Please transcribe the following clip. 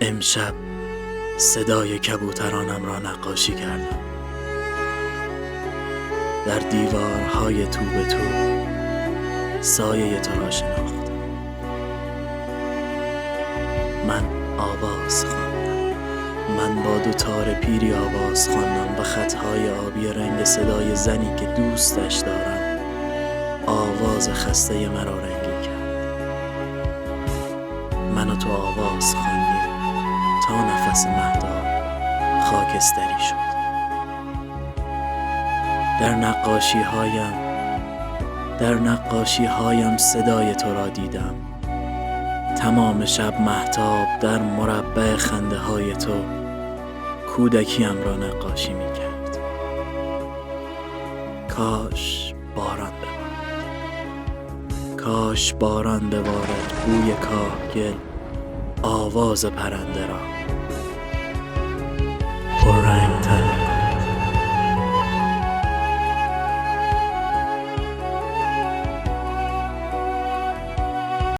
امشب صدای کبوترانم را نقاشی کردم. در دیوارهای تو به تو سایه تو را شناختم. من آواز خواندم. من با دو تار پیری آواز خواندم و خطهای آبی رنگ صدای زنی که دوستش دارم آواز خسته مرا رنگی کرد. من و تو آواز خواندیم تا نفس مهتاب خاکستری شد. در نقاشی هایم صدای تو را دیدم. تمام شب مهتاب در مربع خنده های تو کودکیم را نقاشی می کرد. کاش باران ببارد بوی کاهگل آواز پرنده را پررنگ